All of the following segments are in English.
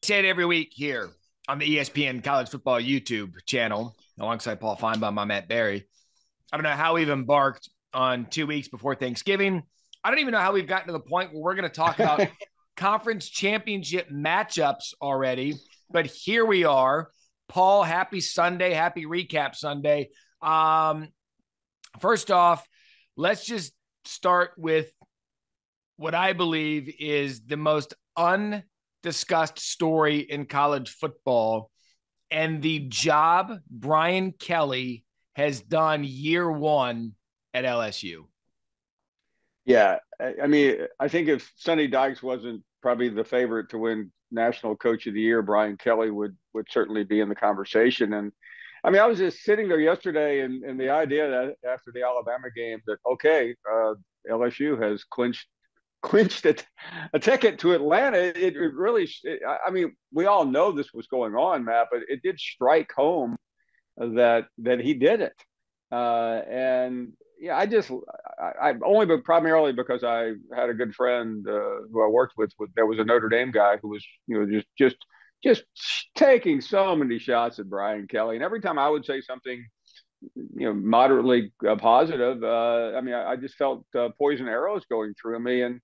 say it every week here on the ESPN College Football YouTube channel alongside Paul Finebaum. I'm at Barrie. I don't know how we've embarked on 2 weeks before Thanksgiving. I don't even know how we've gotten to the point where we're going to talk about conference championship matchups already. But here we are. Paul, happy Sunday. Happy recap Sunday. First off, let's just start with what I believe is the most undiscussed story in college football and the job Brian Kelly has done year one at LSU. Yeah, I mean, I think if Sonny Dykes wasn't probably the favorite to win National Coach of the Year, Brian Kelly would certainly be in the conversation. And I mean, I was just sitting there yesterday, and the idea that after the Alabama game that LSU has clinched a ticket to Atlanta. It really, I mean, we all know this was going on, Matt, but it did strike home that he did it. And yeah, I only, but primarily because I had a good friend who I worked with. There was a Notre Dame guy who was, just taking so many shots at Brian Kelly, and every time I would say something, moderately positive, I mean, I just felt poison arrows going through me, and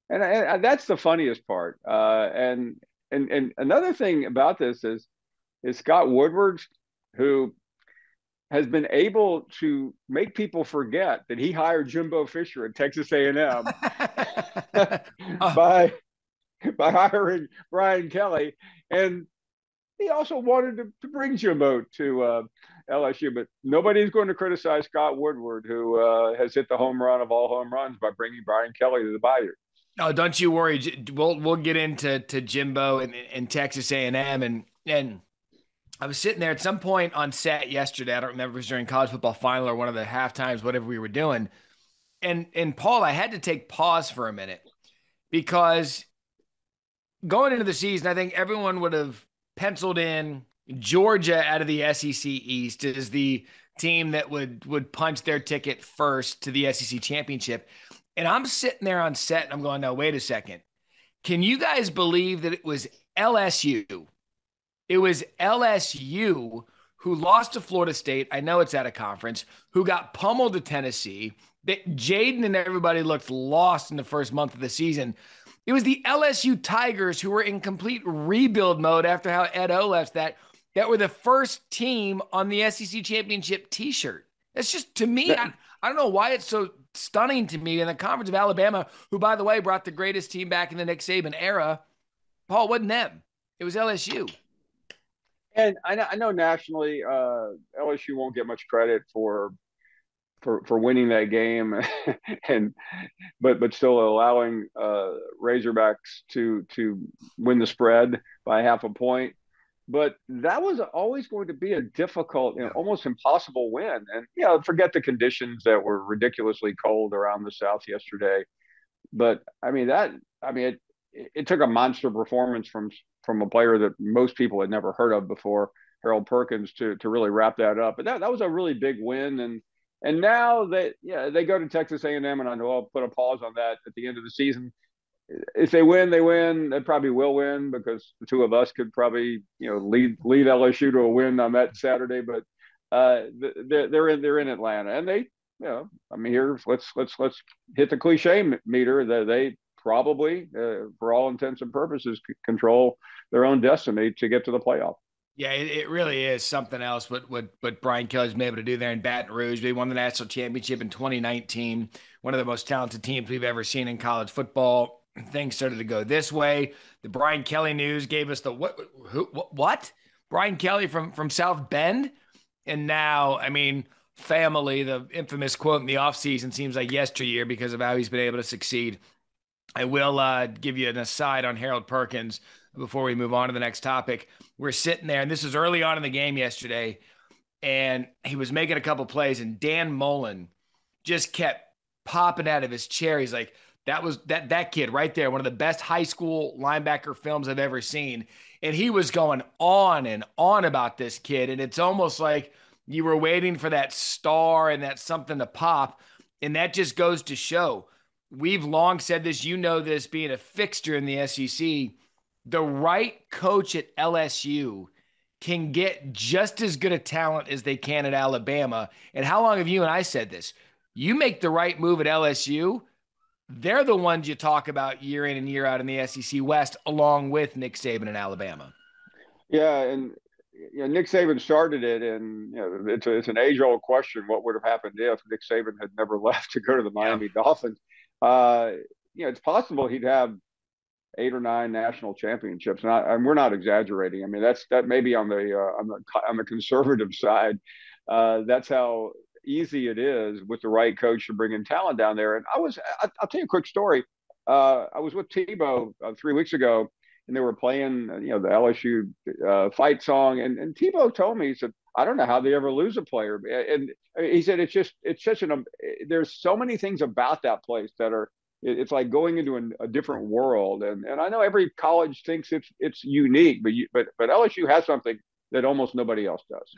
that's the funniest part. And another thing about this is Scott Woodward, who has been able to make people forget that he hired Jimbo Fisher at Texas A&M by hiring Brian Kelly, and he also wanted to bring Jimbo to LSU, but nobody's going to criticize Scott Woodward, who has hit the home run of all home runs by bringing Brian Kelly to the Bayou. No, don't you worry. We'll get into Jimbo and Texas A&M and I was sitting there at some point on set yesterday. I don't remember if it was during college football final or one of the half times, whatever we were doing. And Paul, I had to take pause for a minute because going into the season, I think everyone would have penciled in Georgia out of the SEC East as the team that would punch their ticket first to the SEC championship. And I'm sitting there on set and I'm going, no, wait a second. Can you guys believe that it was LSU? It was LSU who lost to Florida State. I know it's at a conference, who got pummeled to Tennessee. That Jaden and everybody looked lost in the first month of the season. It was the LSU Tigers who were in complete rebuild mode after how Ed O left that were the first team on the SEC championship t-shirt. That's just, to me, I don't know why it's so stunning to me in the Conference of Alabama, who, by the way, brought the greatest team back in the Nick Saban era. Paul, wasn't them. It was LSU. And I know nationally, LSU won't get much credit for winning that game, but still allowing Razorbacks to win the spread by half a point. But that was always going to be a difficult, almost impossible win. And forget the conditions that were ridiculously cold around the South yesterday. But I mean it took a monster performance from a player that most people had never heard of before, Harold Perkins, to really wrap that up. But that was a really big win, and now they go to Texas A&M, and I know I'll put a pause on that at the end of the season. If they win, they win. They probably will win because the two of us could probably lead LSU to a win on that Saturday. But they're in Atlanta, and they I mean, here let's hit the cliche meter that they probably, for all intents and purposes, control their own destiny to get to the playoff. Yeah, it really is something else what Brian Kelly's been able to do there in Baton Rouge. They won the national championship in 2019, one of the most talented teams we've ever seen in college football. Things started to go this way. The Brian Kelly news gave us the what? Brian Kelly from South Bend? And now, I mean, family, the infamous quote in the offseason seems like yesteryear because of how he's been able to succeed. I will give you an aside on Harold Perkins before we move on to the next topic. We're sitting there, and this was early on in the game yesterday, and he was making a couple plays, and Dan Mullen just kept popping out of his chair. He's like, that was that kid right there, one of the best high school linebacker films I've ever seen. And he was going on and on about this kid, and it's almost like you were waiting for that star and that something to pop, and that just goes to show. We've long said this, this being a fixture in the SEC. the right coach at LSU can get just as good a talent as they can at Alabama. And how long have you and I said this? You make the right move at LSU, they're the ones you talk about year in and year out in the SEC West, along with Nick Saban in Alabama. Yeah, and Nick Saban started it, and it's an age-old question: what would have happened if Nick Saban had never left to go to the Yeah. Miami Dolphins? Uh, it's possible he'd have 8 or 9 national championships, and we're not exaggerating. I mean, that may be on the conservative side. That's how easy it is with the right coach to bring in talent down there. And I'll tell you a quick story. I was with Tebow 3 weeks ago, and they were playing, the LSU fight song, and Tebow told me, he said, I don't know how they ever lose a player, and he said it's such there's so many things about that place that are it's like going into a different world. And I know every college thinks it's unique, but LSU has something that almost nobody else does.